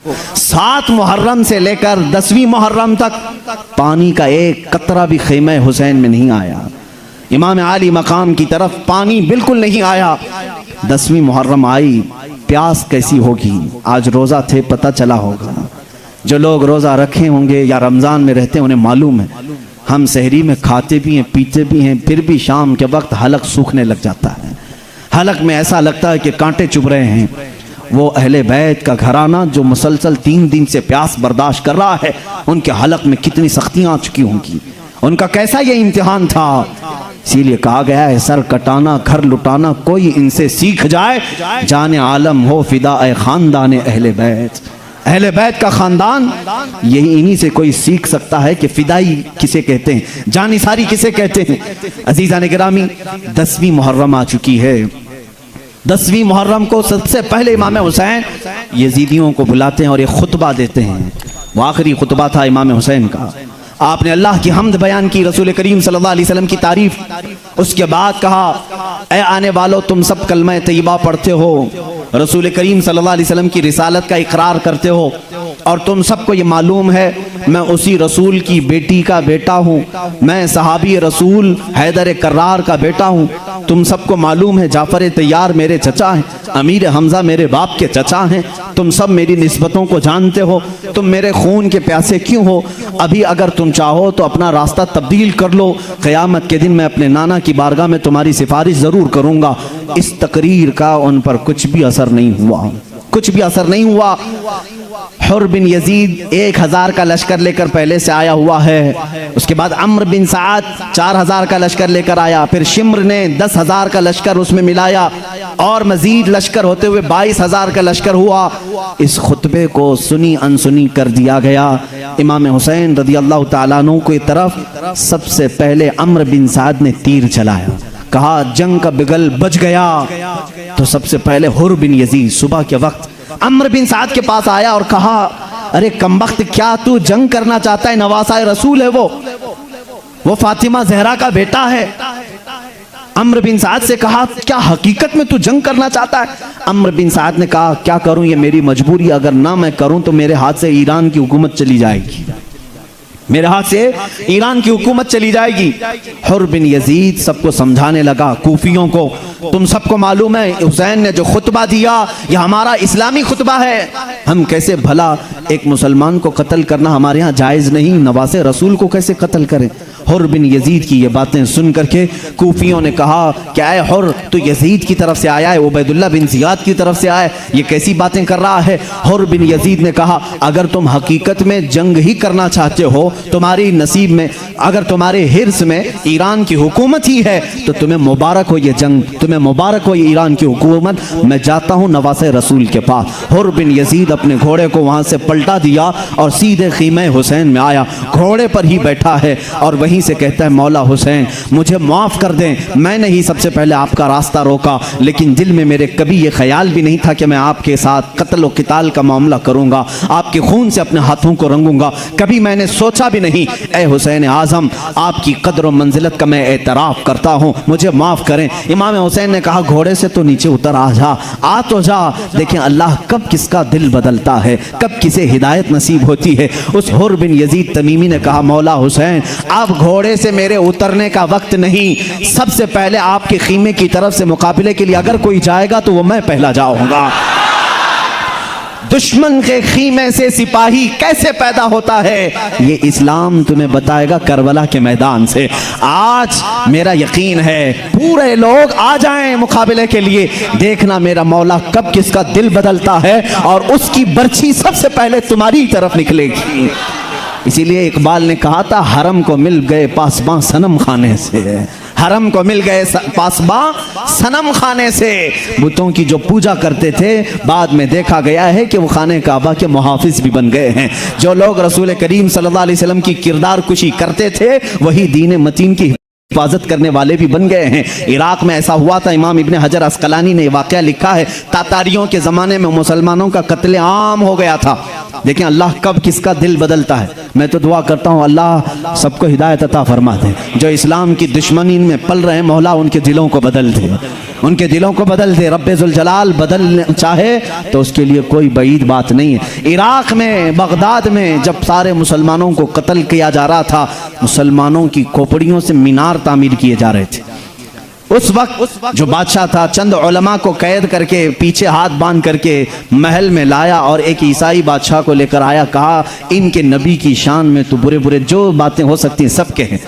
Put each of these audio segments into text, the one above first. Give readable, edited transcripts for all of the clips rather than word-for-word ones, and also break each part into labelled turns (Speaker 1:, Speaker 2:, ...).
Speaker 1: 7 मुहर्रम से लेकर 10वीं मुहर्रम तक पानी का एक कतरा भी ख़ैमे हुसैन में नहीं आया। इमाम आली मकाम की तरफ पानी बिल्कुल नहीं आया। 10वीं मुहर्रम आई, प्यास कैसी होगी? आज रोज़ा थे, पता चला होगा। जो लोग रोज़ा रखे होंगे या रमज़ान में रहते हैं उन्हें मालूम है, हम सहरी में खाते भी हैं, पीते भी हैं, फिर भी शाम के वक्त हलक सूखने लग जाता है। हलक में ऐसा लगता है कि कांटे चुभ रहे हैं। वो अहले बैत का घराना जो मुसलसल 3 दिन से प्यास बर्दाश्त कर रहा है, उनके हलक में कितनी सख्तियाँ आ चुकी होंगी, उनका कैसा ये इम्तिहान था। इसीलिए कहा गया है, सर कटाना घर लुटाना कोई इनसे सीख जाए, जाने आलम हो फिदा ए खानदान अहले बैत। अहले बैत का खानदान यही इन्हीं से कोई सीख सकता है कि फिदाई किसे कहते हैं, जानिसारी किसे कहते हैं। अजीज़ान गिरामी, 10वीं मुहर्रम आ चुकी है। 10वीं मुहर्रम को सबसे पहले इमाम हुसैन यजीदियों को बुलाते हैं और एक खुतबा देते हैं। वो आखिरी खुतबा था इमाम हुसैन का। आपने अल्लाह की हम्द बयान की, रसूल करीम सल्लल्लाहु अलैहि वसल्लम की तारीफ। उसके बाद कहा, ए आने वालों, तुम सब कलमा तैयबा पढ़ते हो, रसूल करीम सल्लल्लाहु अलैहि वसल्लम की रिसालत का इकरार करते हो, और तुम सबको ये मालूम है मैं उसी रसूल की बेटी का बेटा हूँ, मैं सहाबी रसूल हैदर कर्रार का बेटा हूँ। तुम सबको मालूम है जाफर तैयार मेरे चचा हैं, अमीर हमजा मेरे बाप के चचा हैं। तुम सब मेरी निस्बतों को जानते हो, तुम मेरे खून के प्यासे क्यों हो? अभी अगर तुम चाहो तो अपना रास्ता तब्दील कर लो, क़यामत के दिन मैं अपने नाना की बारगाह में तुम्हारी सिफारिश ज़रूर करूँगा। इस तकरीर का उन पर कुछ भी असर नहीं हुआ, कुछ भी असर नहीं हुआ। हुर बिन यजीद 1000 का लश्कर लेकर पहले से आया हुआ है। उसके बाद अम्र बिन साद 4000 का लश्कर लेकर आया, फिर शिम्र ने 10,000 का लश्कर उसमें मिलाया, और मजीद लश्कर होते हुए 22,000 का लश्कर हुआ। इस खुतबे को सुनी अनसुनी कर दिया गया। इमाम हुसैन रज़ी अल्लाह तआला अन्हु की तरफ सबसे पहले अम्र बिन साद ने तीर चलाया। कहा जंग का बिगल बज गया। तो सबसे पहले हुर बिन यजीद सुबह के वक्त अम्र बिन साद के पास आया और कहा, अरे कमबख्त, क्या तू जंग करना चाहता है? नवासाए रसूल है वो फातिमा जहरा का बेटा है। अम्र बिन साद से कहा, क्या हकीकत में तू जंग करना चाहता है? अम्र बिन साद ने कहा, क्या करूं, ये मेरी मजबूरी, अगर ना मैं करूं तो मेरे हाथ से ईरान की हुकूमत चली जाएगी, मेरे हाथ से ईरान की हुकूमत चली जाएगी। हुर बिन यजीद सबको समझाने लगा, कूफियों को, तुम सबको मालूम है हुसैन ने जो खुतबा दिया यह हमारा इस्लामी खुतबा है। हम कैसे भला एक मुसलमान को कत्ल करना हमारे यहाँ जायज़ नहीं, नवासे रसूल को कैसे कत्ल करें? हुर बिन यजीद की ये बातें सुन करके कूफियों ने कहा, क्या है हुर, तू यजीद की तरफ से आया है, उबैदुल्लाह बिन ज़ियाद की तरफ से आया है, ये कैसी बातें कर रहा है? हुर बिन यजीद ने कहा, अगर तुम हकीकत में जंग ही करना चाहते हो, तुम्हारी नसीब में, अगर तुम्हारे हिर्स में ईरान की हुकूमत ही है, तो तुम्हें मुबारक हो ये जंग, तुम्हें मुबारक हो ये ईरान की हुकूमत। मैं जाता हूँ नवासे रसूल के पास। हुर बिन यजीद अपने घोड़े को वहाँ से पलटा दिया और सीधे ख़ीमे हुसैन में आया, घोड़े पर ही बैठा है और वहीं से कहता है, मौला हुसैन मुझे माफ़ कर दें, मैंने ही सबसे पहले आपका रास्ता रोका, लेकिन दिल में मेरे कभी ये ख्याल भी नहीं था कि मैं आपके साथ कत्ल व क़िताल का मामला करूँगा, आपके खून से अपने हाथों को रंगूंगा, कभी मैंने सोचा भी नहीं। ए हुसैन आज़म, आपकी कद्र व मंजिलत का मैं एतराफ़ करता हूँ, मुझे माफ़ करें। इमाम हुसैन ने कहा, घोड़े से तो नीचे उतर आ तो जा। देखें अल्लाह कब किसका दिल बदलता है, कब किसे हिदायत नसीब होती है। उस हुर बिन यजीद तमीमी ने कहा, मौला हुसैन अब घोड़े से मेरे उतरने का वक्त नहीं, सबसे पहले आपके ख़ीमे की तरफ से मुकाबले के लिए अगर कोई जाएगा तो वो मैं पहला जाऊंगा। दुश्मन के ख़ीमे से सिपाही कैसे पैदा होता है, ये इस्लाम तुम्हें बताएगा करबला के मैदान से। आज मेरा यकीन है पूरे लोग आ जाएं मुकाबले के लिए, देखना मेरा मौला कब किसका दिल बदलता है और उसकी बर्छी सबसे पहले तुम्हारी तरफ निकलेगी। इसीलिए इकबाल ने कहा था, हरम को मिल गए पासबां सनम खाने से, हरम को मिल गए पासबां सनम खाने से। बुतों की जो पूजा करते थे बाद में देखा गया है कि वो खाने काबा के मुहाफिज भी बन गए हैं। जो लोग रसूल करीम सल्लल्लाहु अलैहि वसल्लम की किरदार कुशी करते थे वही दीन मतीन की हिफाजत करने वाले भी बन गए हैं। इराक में ऐसा हुआ था, इमाम इब्ने हजर अस्कलानी ने वाक़या लिखा है, तातारियों के ज़माने में मुसलमानों का कत्ले आम हो गया था। देखें अल्लाह कब किसका दिल बदलता है। मैं तो दुआ करता हूँ अल्लाह सबको हिदायत अता फरमा दे। जो इस्लाम की दुश्मनी में पल रहे हैं, मौला उनके दिलों को बदल दे, उनके दिलों को बदल दे। रब्बे जुल जलाल बदल चाहे तो उसके लिए कोई बईद बात नहीं है। इराक में, बगदाद में जब सारे मुसलमानों को कत्ल किया जा रहा था, मुसलमानों की खोपड़ियों से मीनार तामीर किए जा रहे थे। उस वक्त जो बादशाह था चंद उलमा को कैद करके पीछे हाथ बांध करके महल में लाया और एक ईसाई बादशाह को लेकर आया। कहा इनके नबी की शान में तो बुरे बुरे जो बातें हो सकती हैं सब कहें,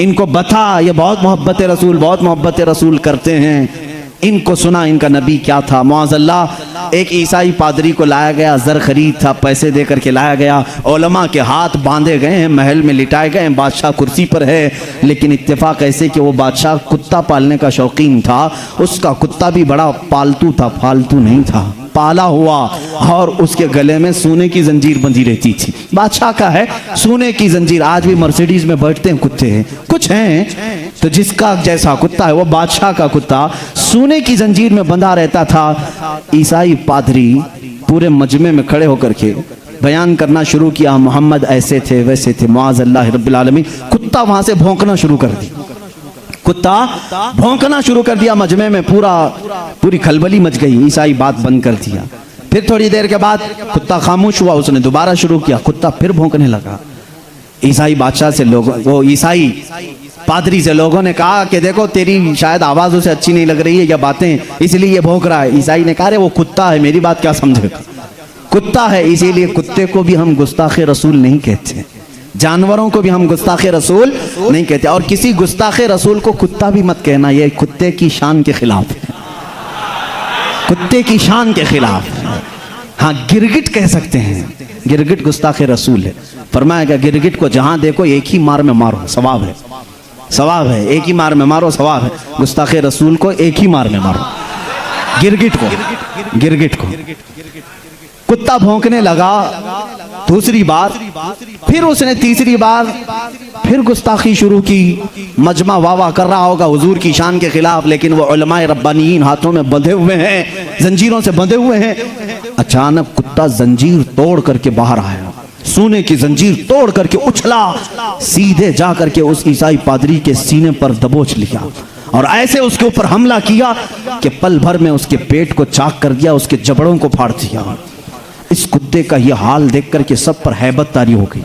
Speaker 1: इनको बता ये बहुत मोहब्बत रसूल, बहुत मोहब्बत रसूल करते हैं। इनको सुना इनका नबी क्या था। मुअज़्ज़ल्लाह एक ईसाई पादरी को लाया गया, ज़र खरीद था, पैसे दे करके लाया गया। उलमा के हाथ बांधे गए हैं, महल में लिटाए गए हैं, बादशाह कुर्सी पर है। लेकिन इत्तेफाक ऐसे कि वो बादशाह कुत्ता पालने का शौकीन था। उसका कुत्ता भी बड़ा पालतू था, फालतू नहीं था, पाला हुआ, और उसके गले में सोने की जंजीर बंधी रहती थी। बादशाह का है सोने की जंजीर। आज भी मर्सिडीज में बैठते हैं कुत्ते हैं, कुछ हैं तो जिसका जैसा कुत्ता है वो बादशाह का कुत्ता सोने की जंजीर में बंधा रहता था। ईसाई पादरी पूरे मजमे में खड़े होकर के बयान करना शुरू किया, मोहम्मद ऐसे थे वैसे थे, मुअज़्ज़ल्लाह रब्बिल आलमीन। कुत्ता वहां से भौंकना शुरू कर दी, कुत्ता भौंकना शुरू कर दिया। मजमे में पूरी खलबली मच गई। ईसाई बात बंद कर दिया। फिर थोड़ी देर के बाद कुत्ता खामोश हुआ, उसने दोबारा शुरू किया, कुत्ता फिर भौंकने लगा। ईसाई बादशाह से लोगों, वो ईसाई पादरी से लोगों ने कहा कि देखो तेरी शायद आवाज उसे अच्छी नहीं लग रही है या बातें, इसलिए ये भौंक रहा है। ईसाई ने कहा अरे वो कुत्ता है, मेरी बात क्या समझेगा, कुत्ता है। इसीलिए कुत्ते को भी हम गुस्ताखे रसूल नहीं कहते, जानवरों को भी हम गुस्ताखे रसूल नहीं कहते। और किसी गुस्ताखे रसूल को कुत्ता भी मत कहना, ये कुत्ते की शान के खिलाफ है, कुत्ते की शान के खिलाफ है। हाँ गिरगिट कह सकते हैं, गिरगिट गुस्ताखे रसूल है। फरमाया गया गिरगिट को जहां देखो एक ही मार में मारो, सवाब है, सवाब है, एक ही मार में मारो, सवाब है। गुस्ताखे रसूल को एक ही मार में मारो, गिरगिट को, गिरगिट को। कुत्ता भौंकने लगा दूसरी बार, फिर उसने तीसरी बार फिर गुस्ताखी शुरू की। मजमा वाह कर रहा होगा हुजूर की शान के खिलाफ, लेकिन वो उलमाए रब्बानीन हाथों में बंधे हुए हैं, जंजीरों से बंधे हुए हैं। अचानक कुत्ता जंजीर तोड़ करके बाहर आया, सोने की जंजीर तोड़ करके उछला, सीधे जा करके उस ईसाई पादरी के सीने पर दबोच लिया और ऐसे उसके ऊपर हमला किया कि पल भर में उसके पेट को चाक कर दिया, उसके जबड़ों को फाड़ दिया। इस कुत्ते का यह हाल देख करके सब पर हैबत तारी हो गई,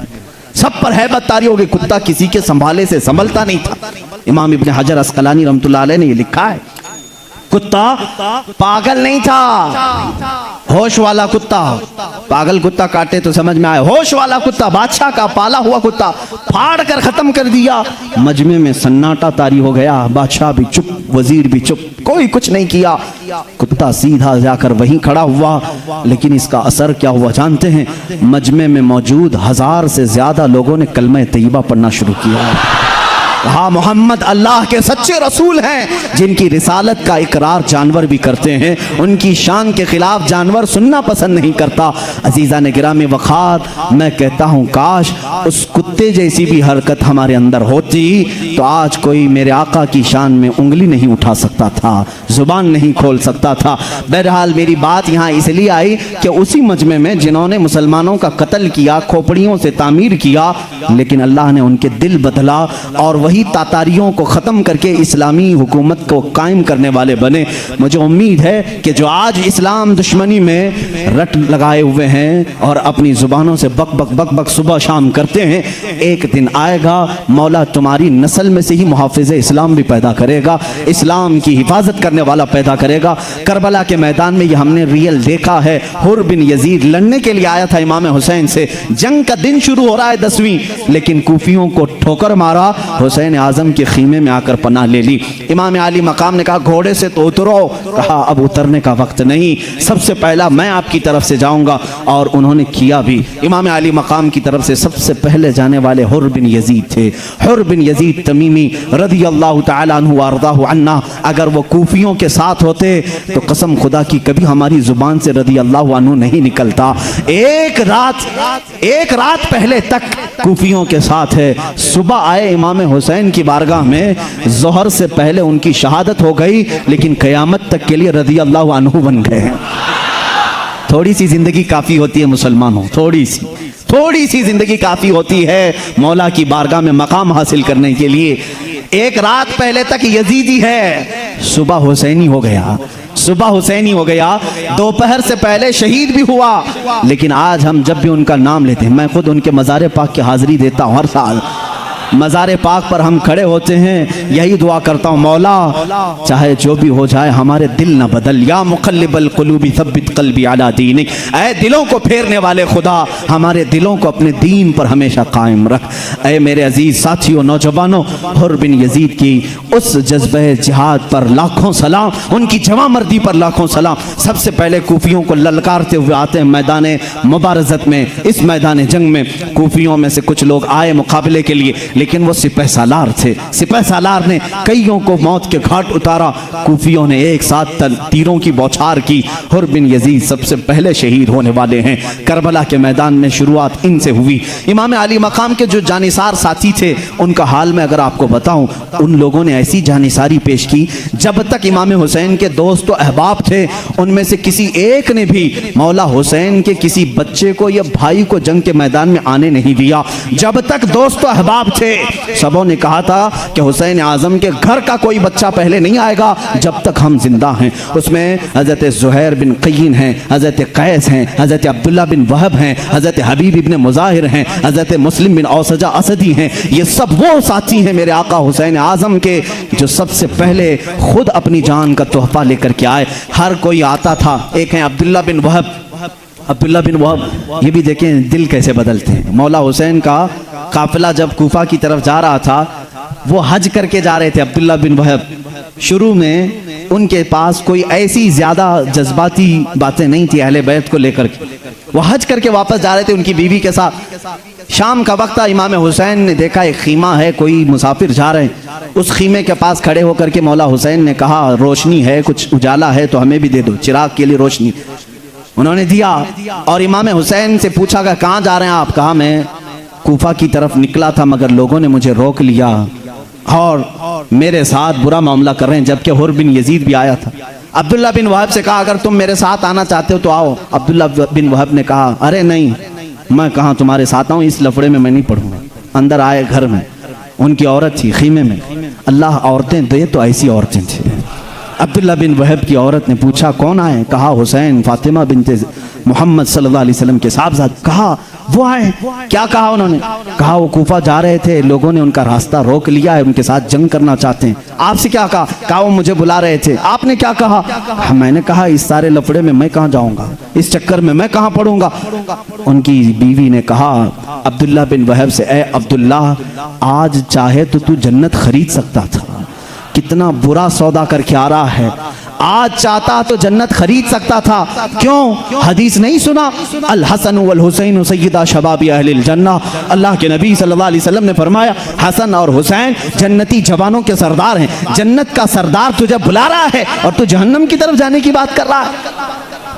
Speaker 1: सब पर हैबत तारी हो गई। कुत्ता किसी के संभाले से संभलता नहीं था। इमाम इब्न हजर अस्कलानी रहमतुल्लाह अलैह ने ये लिखा है, कुत्ता पागल नहीं था, होश वाला कुत्ता। पागल कुत्ता काटे तो समझ में आए, होश वाला कुत्ता, बादशाह का पाला हुआ कुत्ता, फाड़ कर खत्म कर दिया। मजमे में सन्नाटा तारी हो गया, बादशाह भी चुप, वजीर भी चुप, कोई कुछ नहीं किया। कुत्ता सीधा जाकर वहीं खड़ा हुआ। लेकिन इसका असर क्या हुआ जानते हैं? मजमे में मौजूद 1000 से ज्यादा लोगों ने कलमा तैयबा पढ़ना शुरू किया। हाँ मोहम्मद अल्लाह के सच्चे रसूल हैं, जिनकी रिसालत का इकरार जानवर भी करते हैं। उनकी शान के खिलाफ जानवर सुनना पसंद नहीं करता। अजीज़ा ने गिरामी वक़ार, मैं कहता हूँ काश उस कुत्ते जैसी भी हरकत हमारे अंदर होती तो आज कोई मेरे आका की शान में उंगली नहीं उठा सकता था, जुबान नहीं खोल सकता था। बहरहाल मेरी बात यहाँ इसलिए आई कि उसी मजमे में जिन्होंने मुसलमानों का कत्ल किया, खोपड़ियों से तामीर किया, लेकिन अल्लाह ने उनके दिल बदला और वही तातारियों को ख़त्म करके इस्लामी हुकूमत को कायम करने वाले बने। मुझे उम्मीद है कि जो आज इस्लाम दुश्मनी में रट लगाए हुए हैं और अपनी ज़ुबानों से बक बक बक बक सुबह शाम करते हैं, एक दिन आएगा मौला तुम्हारी नस्ल में से ही मुहाफ़िज़ इस्लाम भी पैदा करेगा, इस्लाम की हिफाजत करने वाला पैदा करेगा। करबला के मैदान में ये हमने रियल देखा है। हुर बिन यजीद लड़ने के लिए आया था इमाम हुसैन से, जंग का दिन शुरू हो रहा है 10वीं, लेकिन कूफियों को ठोकर मारा, हुसैन आजम के खीमे में आकर पनाह ले ली। इमाम अली मकाम ने कहा घोड़े से तो उतरो, कहा अब उतरने का वक्त नहीं, सबसे पहला मैं आपकी तरफ से जाऊंगा, और उन्होंने किया भी। इमाम अली मकाम की तरफ से सबसे पहले जाने वाले हुर बिन यजीद थे, हुर बिन यजीद तमीमी रज़ियल्लाहु तआला अन्हु व अर्ज़ाहु अन्ना। अगर वो कूफियों के साथ होते तो कसम खुदा की कभी हमारी जुबान से रज़ियल्लाहु अन्हु नहीं निकलता। एक रात पहले तक कूफियों के साथ है। सुबह आए इमाम हुसैन की बारगाह में, ज़ोहर से पहले उनकी शहादत हो गई, लेकिन क़यामत तक के लिए रज़ियल्लाहु अन्हु बन गए। थोड़ी सी जिंदगी काफ़ी होती है मुसलमानों, थोड़ी सी जिंदगी काफ़ी होती है मौला की बारगाह में मकाम हासिल करने के लिए। एक रात पहले तक यजीदी है, सुबह हुसैनी हो गया, सुबह हुसैनी हो गया, दोपहर से पहले शहीद भी हुआ। लेकिन आज हम जब भी उनका नाम लेते हैं, मैं खुद उनके मज़ार पाक की हाज़िरी देता हूँ हर साल। मज़ार पाक पर हम खड़े होते हैं, यही दुआ करता हूँ, मौला चाहे जो भी हो जाए हमारे दिल न बदल, या मुक़ल्लिबल क़ुलूबि सब्बित क़ल्बी अला दीनिक, ऐ दिलों को फेरने वाले खुदा हमारे दिलों को अपने दीन पर हमेशा कायम रख। ऐ मेरे अजीज़ साथियों, नौजवानों, हुर बिन यजीद की उस जज्बे जिहाद पर लाखों सलाम, उनकी जवामर्दी पर लाखों सलाम। सबसे पहले कूफियों को ललकारते हुए आते हैं मैदान मुबारज़त में। इस मैदान जंग में कूफियों में से कुछ लोग आए मुकाबले के लिए, लेकिन वो सिपह सालार थे। सिपह सालार ने कईयों को मौत के घाट उतारा। कूफियों ने एक साथ तीरों की बौछार की। हुर बिन यजीद सबसे पहले शहीद होने वाले हैं। करबला के मैदान में शुरुआत इनसे हुई। इमाम अली मकाम के जो जानिसार साथी थे, उनका हाल में अगर आपको बताऊं, उन लोगों ने ऐसी जानिसारी पेश की, जब तक इमाम हुसैन के दोस्त और अहबाब थे, उनमें से किसी एक ने भी मौला हुसैन के किसी बच्चे को या भाई को जंग के मैदान में आने नहीं दिया। जब तक दोस्त और अहबाब थे, सबों ने कहा था कि हुसैन आजम के घर का कोई बच्चा पहले नहीं आएगा जब तक हम जिंदा हैं। उसमें हज़रत ज़ुहैर बिन क़य्यिन हैं, हज़रत क़ैस हैं, हज़रत अब्दुल्ला बिन वहब हैं, हज़रत हबीब इब्न मुज़ाहिर हैं, हज़रत मुस्लिम बिन औसजा असदी हैं। ये सब वो साथी हैं मेरे आका हुसैन आजम के, जो सबसे पहले खुद अपनी जान का तोहफा लेकर के आए। हर कोई आता था। एक हैं अब्दुल्ला बिन वहब। अब्दुल्ला बिन वहब, ये भी देखें दिल कैसे बदलते हैं। मौला हुसैन का काफिला जब कूफा की तरफ जा रहा था, वो हज करके जा रहे थे। अब्दुल्ला बिन वहब, शुरू में उनके पास कोई ऐसी ज़्यादा जज्बाती बातें नहीं थी अहले बैत को लेकर के। वो हज करके वापस जा रहे थे उनकी बीवी के साथ। शाम का वक्त था। इमाम हुसैन ने देखा एक खीमा है, कोई मुसाफिर जा रहे हैं। उस खीमे के पास खड़े होकर के मौला हुसैन ने कहा, रोशनी है, कुछ उजाला है तो हमें भी दे दो, चिराग के लिए रोशनी। उन्होंने दिया और इमाम हुसैन से पूछा कि कहाँ जा रहे हैं आप? कहा मैं कूफा की तरफ निकला था, मगर लोगों ने मुझे रोक लिया और मेरे साथ बुरा मामला कर रहे हैं। जबकि हुर बिन यजीद भी आया था। अब्दुल्ला बिन वहब से कहा, अगर तुम मेरे साथ आना चाहते हो तो आओ। अब्दुल्ला बिन वहब ने कहा, अरे नहीं, मैं कहाँ तुम्हारे साथ आऊँ, इस लफड़े में मैं नहीं पढ़ूंगा। अंदर आए घर में, उनकी औरत थी खीमे में। अल्लाह औरतें दे तो ऐसी औरतें थी। अब्दुल्ला बिन वहब की औरत ने पूछा, कौन आए? कहा, हुसैन फातिमा बिनते मोहम्मद सल्लल्लाहु अलैहि वसल्लम के साहबजाद। कहा, वो आए? क्या कहा उन्होंने? कहा, वो कूफा जा रहे थे, लोगों ने उनका रास्ता रोक लिया है, उनके साथ जंग करना चाहते हैं। आपसे क्या कहा? कहा, वो मुझे बुला रहे थे। आपने क्या कहा? मैंने कहा, इस सारे लफड़े में मैं कहाँ जाऊंगा, इस चक्कर में मैं कहाँ पड़ूंगा। उनकी बीवी ने कहा अब्दुल्ला बिन वहब से, ए अब्दुल्ला, आज चाहे तो तू जन्नत खरीद सकता था। कितना बुरा सौदा करके आ रहा है। आज चाहता तो जन्नत खरीद सकता था। क्यों? हदीस नहीं सुना? अल हसन वल हुसैन सय्यदा शबाबी अहलिल जन्नह। अल्लाह के नबी सल्लल्लाहु अलैहि वसल्लम ने फरमाया, हसन और हुसैन जन्नती जवानों के सरदार हैं। जन्नत का सरदार तुझे बुला रहा है और तू जहन्नम की तरफ जाने की बात कर रहा है।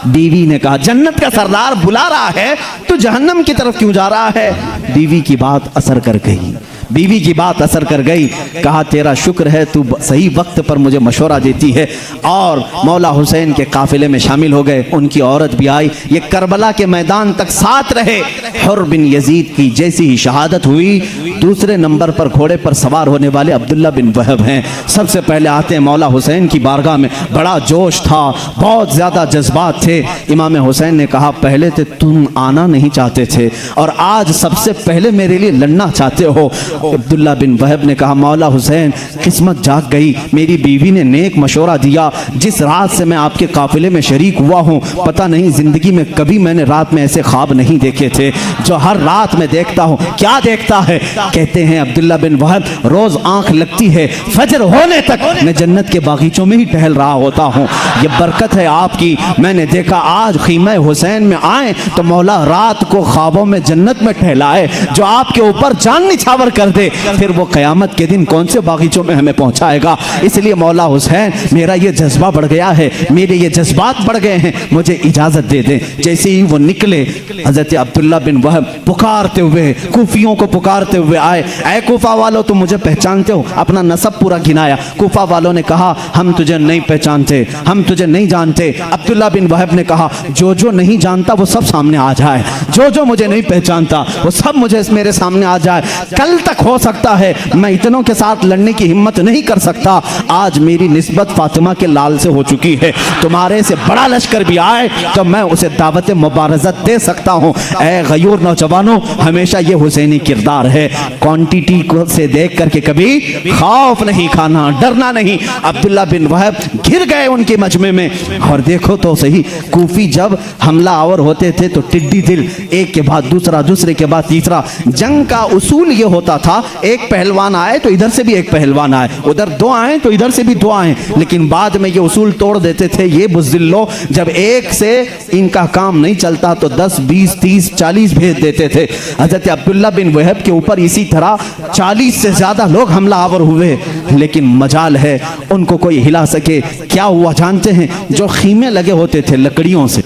Speaker 1: बीवी ने कहा, जन्नत का सरदार बुला रहा है तो जहन्नम की तरफ क्यों जा रहा है? बीवी की बात असर कर गई। बीवी की बात असर कर गई। कहा, तेरा शुक्र है तू सही वक्त पर मुझे मशवरा देती है। और मौला हुसैन के काफिले में शामिल हो गए। उनकी औरत भी आई। ये करबला के मैदान तक साथ रहे। हुर बिन यजीद की जैसी ही शहादत हुई, दूसरे नंबर पर घोड़े पर सवार होने वाले अब्दुल्ला बिन वहब हैं। सबसे पहले आते हैं मौला हुसैन की बारगाह में। बड़ा जोश था, बहुत ज़्यादा जज्बात थे। इमाम हुसैन ने कहा, पहले तो तुम आना नहीं चाहते थे और आज सबसे पहले मेरे लिए लड़ना चाहते हो। अब्दुल्ला बिन वहब ने कहा, मौला हुसैन, किस्मत जाग गई। मेरी बीवी ने नेक मशवरा दिया। जिस रात से मैं आपके काफिले में शरीक हुआ हूँ, पता नहीं जिंदगी में कभी मैंने रात में ऐसे ख्वाब नहीं देखे थे जो हर रात में देखता हूँ। क्या देखता है? कहते हैं अब्दुल्ला बिन वहब, रोज आंख लगती है, फजर होने तक मैं जन्नत के बागीचों में ही टहल रहा होता हूँ। ये बरकत है आपकी। मैंने देखा आज खीमा हुसैन में आए तो मौला रात को ख्वाबों में जन्नत में टहलाए। जो आपके ऊपर जान निछावर कर दे, फिर वो कयामत के दिन कौन से बागीचों में हमें पहुंचाएगा। इसलिए मौला हुसैन, मेरा ये जज्बा बढ़ गया है, मेरे ये जज्बात बढ़ गए हैं, मुझे इजाजत दे दें। जैसे ही वो निकले, हजरत अब्दुल्ला बिन वहब पुकारते हुए, कूफियों को पुकारते हुए आए, ऐ कूफा वालों, तुम मुझे पहचानते हो? अपना नसब पूरा गिनाया। कूफा वालों ने कहा, हम तुझे नहीं पहचानते, हम तुझे नहीं जानते। अब्दुल्ला बिन वहब ने कहा, जो जो नहीं जानता वो सब सामने आ जाए, जो जो मुझे नहीं पहचानता वो सब मुझे मेरे सामने आ जाए। कल तक तक हो सकता है, मैं इतनों के साथ लड़ने की हिम्मत नहीं कर सकता। आज मेरी निस्बत फातिमा के लाल से हो चुकी है, तुम्हारे से बड़ा लश्कर भी आए तो मैं उसे दावत मुबारज़त दे सकता हूँ। ऐ गयूर नौजवानों, हमेशा ये हुसैनी किरदार है, क्वांटिटी को से देख करके कभी खौफ नहीं खाना, डरना नहीं। अब्दुल्ला बिन वहब घिर गए उनके मजमे में। और देखो तो सही, कूफी जब हमला आवर होते थे तो टिड्डी दिल, एक के बाद दूसरा, दूसरे के बाद तीसरा। जंग का उसूल ये होता था, एक पहलवान आए तो इधर से भी एक पहलवान आए, उधर दो आए तो इधर से भी दो आए। लेकिन बाद में ये उसूल तोड़ देते थे ये बुज़दिल्लो, जब एक से इनका काम नहीं चलता तो 10, 20, 30, 40 भेज देते थे। हजरत अब्दुल्ला बिन वहब के ऊपर इसी तरह 40 से ज्यादा लोग हमला आवर हुए, लेकिन मजाल है उनको कोई हिला सके। क्या हुआ जानते हैं? जो खीमे लगे होते थे लकड़ियों से,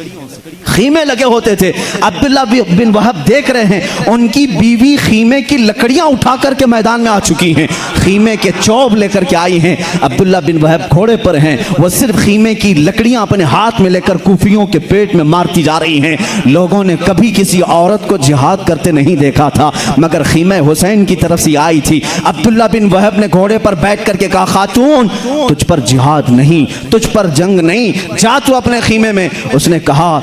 Speaker 1: खीमे लगे होते थे, अब्दुल्ला बिन वहब देख रहे हैं उनकी बीवी खीमे की लकड़ियां उठा करके मैदान में आ चुकी हैं, खीमे के चौब लेकर के आई हैं। अब्दुल्ला बिन वहब घोड़े पर हैं, वो सिर्फ खीमे की लकड़ियां अपने हाथ में लेकर कूफियों के पेट में मारती जा रही हैं। लोगों ने कभी किसी औरत को जिहाद करते नहीं देखा था, मगर खीमे हुसैन की तरफ से आई थी। अब्दुल्ला बिन वहब ने घोड़े पर बैठ करके कहा, खातून तुझ पर जिहाद नहीं, तुझ पर जंग नहीं, जा तू अपने खीमे में। उसने कहा,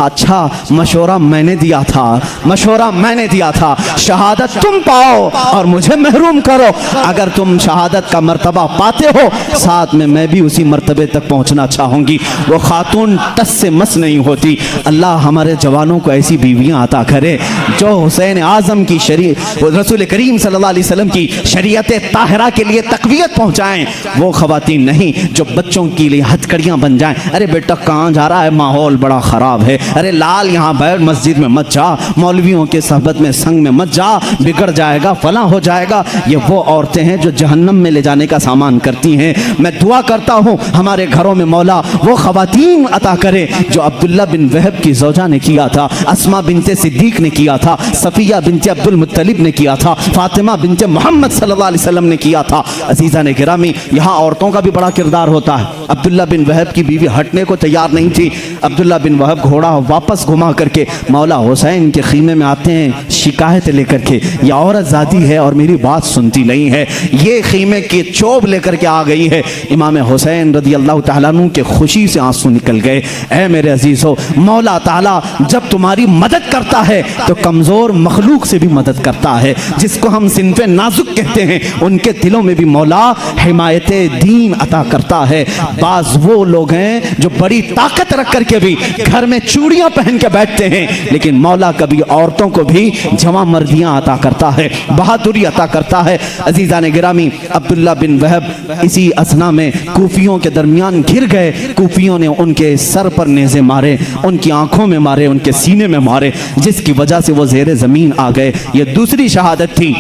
Speaker 1: अच्छा मशवरा मैंने दिया था, मशवरा मैंने दिया था, शहादत तुम पाओ और मुझे महरूम करो। अगर तुम शहादत का मर्तबा पाते हो, साथ में मैं भी उसी मर्तबे तक पहुंचना चाहूंगी। वो खातून टस से मस नहीं होती। अल्लाह हमारे जवानों को ऐसी बीवियां अता करे जो हुसैन आजम की रसूल करीम सल्लल्लाहु अलैहि वसल्लम की शरीयत ताहिरा के लिए तकवीयत पहुंचाएं। वो खवातीन नहीं जो बच्चों के लिए हथकड़ियां बन जाएं। अरे बेटा कहाँ जा रहा है, माहौल बड़ा खराब है, अरे लाल यहाँ बैठ, मस्जिद में मत जा, मौलवियों के सहबत में संग में मत जा, बिगड़ जाएगा, फला हो जाएगा। ये वो औरतें हैं जो जहन्नम में ले जाने का सामान करती हैं। मैं दुआ करता हूँ हमारे घरों में मौला वो खवातीन अता करे जो अब्दुल्ला बिन वहब की ज़ौजा ने किया था, अस्मा बिनते सिद्दीक ने किया था, सफ़िया बिनते अब्दुल मुत्तलिब ने किया था, फातिमा बिनते मोहम्मद सल्लल्लाहु अलैहि वसल्लम ने किया था। अजीज़ा ने गिरामी, यहाँ औरतों का भी बड़ा किरदार होता है। अब्दुल्ला बिन वहब की बीवी हटने को तैयार नहीं थी। अब्दुल्ला बिन वहब घोड़ा वापस घुमा करके मौला हुसैन के खीमे में आते हैं शिकायत लेकर के, यह औरत ज़ाती है और मेरी बात सुनती नहीं है, ये खीमे के चोब लेकर के आ गई है। इमाम हुसैन रदी अल्लाह तआला अन्हु के खुशी से आंसू निकल गए। ऐ मेरे अजीज़ों, मौला ताला जब तुम्हारी मदद करता है तो कमज़ोर मखलूक से भी मदद करता है। जिसको हम सिनफ़े नाजुक कहते हैं उनके दिलों में भी मौला हिमायत दीन अता करता है। बाज़ वो लोग हैं जो बड़ी ताकत रख करके भी घर में चूड़ियां पहन के बैठते हैं, लेकिन मौला कभी औरतों को भी जवां मर्दियां अता करता है, बहादुरी अता करता है। अजीज़ा ने गिरामी, अब्दुल्ला बिन वहब इसी असना में कूफियों के दरमियान घिर गए। कूफियों ने उनके सर पर नेज़े मारे, उनकी आंखों में मारे, उनके सीने में मारे, जिसकी वजह से वो ज़ेरे ज़मीन आ गए। ये दूसरी शहादत थी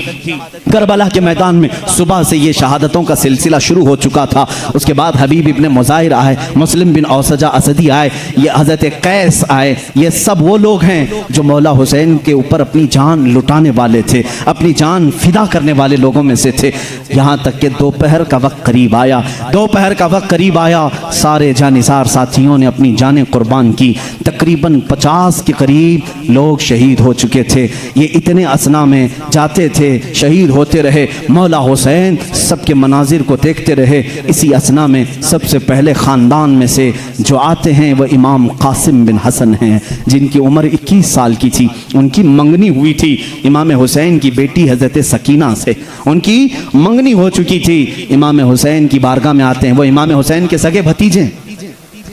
Speaker 1: करबला के मैदान में। सुबह से ये शहादतों का सिलसिला शुरू हो चुका था। उसके बाद हबीब इब्ने मुज़ाहिर आए, मुस्लिम बिन औसजा असदी आए, ये हज़रत कैस आए। ये सब वो लोग हैं जो मौला हुसैन के ऊपर अपनी जान लुटाने वाले थे, अपनी जान फिदा करने वाले लोगों में से थे। यहाँ तक कि दोपहर का वक्त करीब आया, दोपहर का वक्त करीब आया, सारे जानिसार साथियों ने अपनी जानें कुर्बान की। तकरीबन 50 के करीब लोग शहीद हो चुके थे। ये इतने असना में जाते थे, शहीद होते रहे। मौला हुसैन सबके मनाजिर को देखते रहे। इसी असना में सबसे पहले ख़ानदान में से जो आते हैं वह इमाम कासिम बिन हसन हैं, जिनकी उम्र 21 साल की थी। उनकी मंगनी हुई थी इमाम हुसैन की बेटी हज़रत सकीना से, उनकी मंगनी हो चुकी थी। इमाम हुसैन की बारगाह में आते हैं, वो इमाम हुसैन के सगे भतीजे,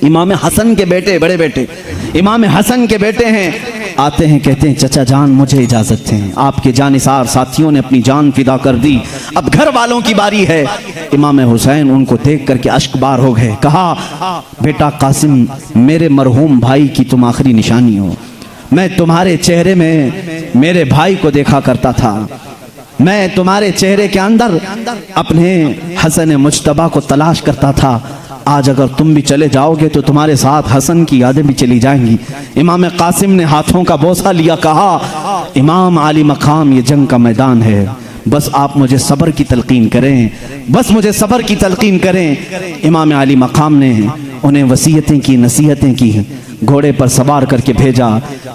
Speaker 1: इमाम हसन के बेटे, बड़े बेटे इमाम हसन के बेटे हैं। आते हैं, कहते हैं चचा जान मुझे इजाज़त दें, आपके जानिसार साथियों ने अपनी जान फिदा कर दी, अब घर वालों की बारी है। इमाम हुसैन उनको देख करके अश्कबार हो गए। कहा, बेटा कासिम, मेरे मरहूम भाई की तुम आखिरी निशानी हो। मैं तुम्हारे चेहरे में मेरे भाई को देखा करता था, मैं तुम्हारे चेहरे के अंदर अपने हसन मुज्तबा को तलाश करता था। आज अगर तुम भी चले जाओगे तो तुम्हारे साथ हसन की यादें भी चली जाएंगी। इमाम कासिम ने हाथों का बोसा लिया, कहा, इमाम आली मकाम, ये जंग का मैदान है, बस आप मुझे सब्र की तलकीन करें, बस मुझे सब्र की तलकीन करें। इमाम आली मकाम ने उन्हें वसीयतें की, नसीहतें की, घोड़े पर सवार करके भेजा।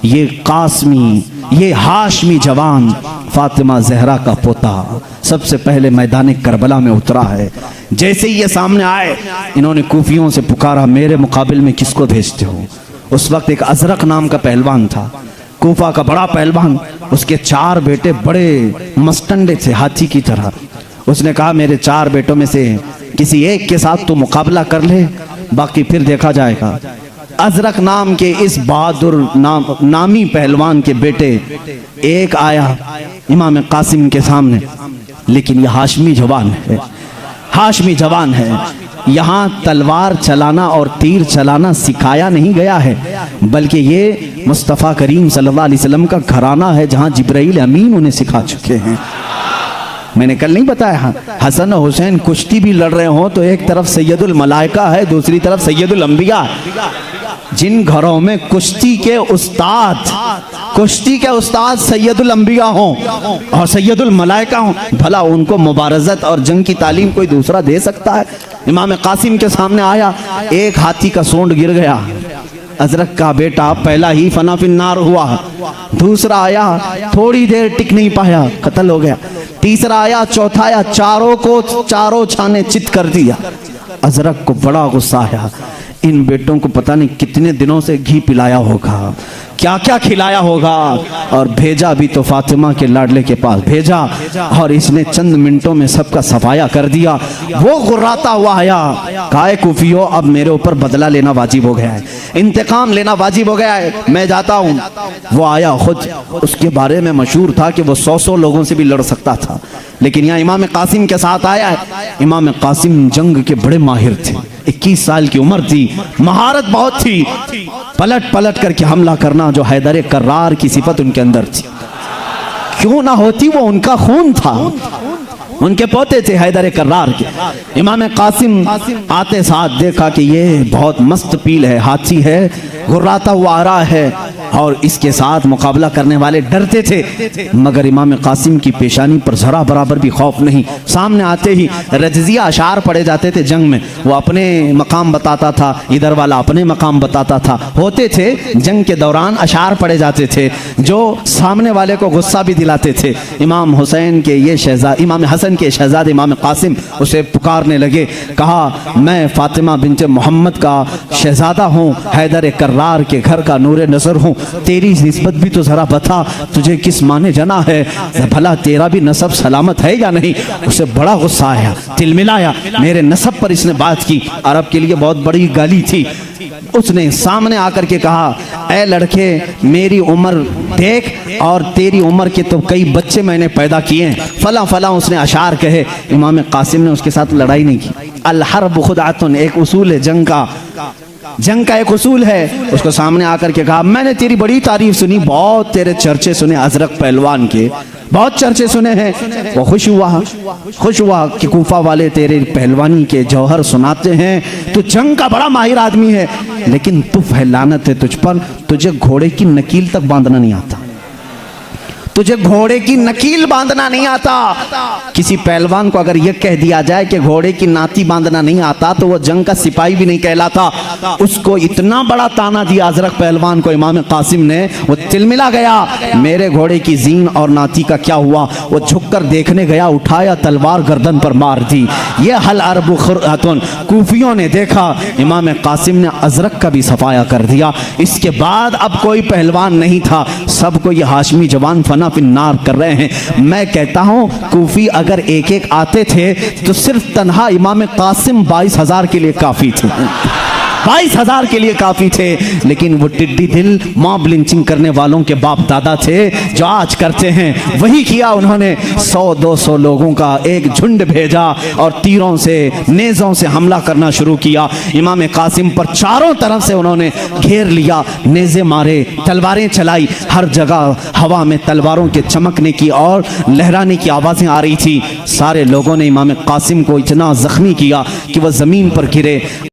Speaker 1: ये कासमी, ये हाशमी जवान फातिमा जहरा का पोता सबसे पहले मैदान करबला में उतरा है। जैसे ही ये सामने आए, इन्होंने कूफियों से पुकारा, मेरे मुकाबिल में किसको भेजते हो? उस वक्त एक अजरक नाम का पहलवान था, कूफा का बड़ा पहलवान। उसके 4 बेटे बड़े मस्तंडे थे, हाथी की तरह। उसने कहा, मेरे 4 बेटों में से किसी एक के साथ तो मुकाबला कर ले, बाकी फिर देखा जाएगा। अजरक नाम के इस बहादुर नामी पहलवान के बेटे एक आया इमाम कासिम के सामने, लेकिन यह हाशमी जवान है, हाशमी जवान है। यहाँ तलवार चलाना और तीर चलाना सिखाया नहीं गया है, बल्कि ये मुस्तफ़ा करीम सल्लल्लाहु अलैहि वसल्लम का घराना है, जहाँ जिब्राइल अमीन उन्हें सिखा चुके हैं। मैंने कल नहीं बताया, हसन और हुसैन कुश्ती भी लड़ रहे हो तो एक तरफ सैयदुल मलाइका है, दूसरी तरफ सैयदुल अंबिया। जिन घरों में कुश्ती के उस्ताद सैयदुल अंबिया हों और सैयदुल मलाइका हों, भला उनको मुबारज़त और जंग की तालीम कोई दूसरा दे सकता है? इमाम कासिम के सामने आया, एक हाथी का सूंड गिर गया। अजरक का बेटा पहला ही फना फिन्नार हुआ। दूसरा आया, थोड़ी देर टिक नहीं पाया, कत्ल हो गया। तीसरा आया, चौथा आया, चारों छाने चित कर दिया। अजरक को बड़ा गुस्सा आया, इन बेटों को पता नहीं कितने दिनों से घी पिलाया होगा, क्या क्या खिलाया होगा, और भेजा भी तो फातिमा के लाडले के पास भेजा, और इसने चंद मिनटों में सबका सफाया कर दिया। वो गुर्राता हुआ आया, काहे कुफियो, अब मेरे ऊपर बदला लेना वाजिब हो गया है, इंतकाम लेना वाजिब हो गया है, मैं जाता हूँ। वो आया खुद, उसके बारे में मशहूर था कि वो 100 लोगों से भी लड़ सकता था, लेकिन यहाँ इमाम कासिम के साथ आया है। इमाम कासिम जंग के बड़े माहिर थे, 21 साल की उम्र थी, महारत बहुत थी, पलट पलट करके हमला करना जो हैदर कर्रार की सिफत उनके अंदर थी। क्यों ना होती, वो उनका खून था, उनके पोते थे हैदर कर्रार के। इमाम कासिम आते साथ देखा कि ये बहुत मस्त पील है, हाथी है, गुर्राता हुआ आ रहा है, और इसके साथ मुकाबला करने वाले डरते थे, मगर इमाम कासिम की पेशानी पर जरा बराबर भी खौफ नहीं। सामने आते ही रजजिया अशार पढ़े जाते थे जंग में, वो अपने मकाम बताता था, इधर वाला अपने मकाम बताता था। होते थे जंग के दौरान अशार पढ़े जाते थे जो सामने वाले को गुस्सा भी दिलाते थे। इमाम हुसैन के ये शहजाद, इमाम हसन के शहजाद इमाम कासिम उसे पुकारने लगे, कहा, मैं फातिमा बिन्ते मोहम्मद का शहजादा हूँ, हैदर कर्रार के घर का नूरे नजर हूँ, तेरी निस्बत भी तो जरा बता, तुझे किस माने जना है, भला तेरा भी नसब सलामत है या नहीं? उसे बड़ा गुस्सा आया, तिलमिलाया, मेरे नसब पर इसने बात की, अरब के लिए बहुत बड़ी गाली थी। उसने सामने आकर के कहा, ऐ लड़के, मेरी उम्र देख, और तेरी उम्र के तो कई बच्चे मैंने पैदा किए हैं, फला फला उसने अशार कहे। इमाम कासिम ने उसके साथ लड़ाई नहीं की। अल हर्ब खुदातुन, एक उसूल है जंग का एक उसूल है। उसको सामने आकर के कहा, मैंने तेरी बड़ी तारीफ सुनी, बहुत तेरे चर्चे सुने अजरक पहलवान के, बहुत चर्चे सुने हैं। वो खुश हुआ कि कूफा वाले तेरे पहलवानी के जौहर सुनाते हैं, तू जंग का बड़ा माहिर आदमी है, लेकिन तू फैलानत है तुझ पर, तुझे घोड़े की नकील तक बांधना नहीं आता, तुझे घोड़े की नकील बांधना नहीं आता। किसी पहलवान को अगर यह कह दिया जाए कि घोड़े की नाती बांधना नहीं आता, तो वो जंग का सिपाही भी नहीं कहलाता। उसको इतना बड़ा ताना दिया अजरक पहलवान को इमाम कासिम ने, वो तिलमिला गया, मेरे घोड़े की जीन और नाती का क्या हुआ? वो झुककर देखने गया, उठाया तलवार गर्दन पर मार दी। ये हल अरबु खुरअतुन, कूफियों ने देखा, इमाम कासिम ने अजरक का भी सफाया कर दिया। इसके बाद अब कोई पहलवान नहीं था, सबको ये हाशमी जवान फना फिन्नार कर रहे हैं। मैं कहता हूं, कूफी अगर एक एक आते थे तो सिर्फ तन्हा इमाम कासिम 22,000 के लिए काफी थे, 22,000 के लिए काफी थे। लेकिन वो टिड्डी दिल मॉब लिंचिंग करने वालों के बाप दादा थे, जो आज करते हैं वही किया उन्होंने। 100-200 लोगों का एक झुंड भेजा और तीरों से, नेज़ों से हमला करना शुरू किया। इमाम कासिम पर चारों तरफ से उन्होंने घेर लिया, नेज़े मारे, तलवारें चलाई, हर जगह हवा में तलवारों के चमकने की और लहराने की आवाज़ें आ रही थी। सारे लोगों ने इमाम कासिम को इतना जख्मी किया कि वह ज़मीन पर गिरे।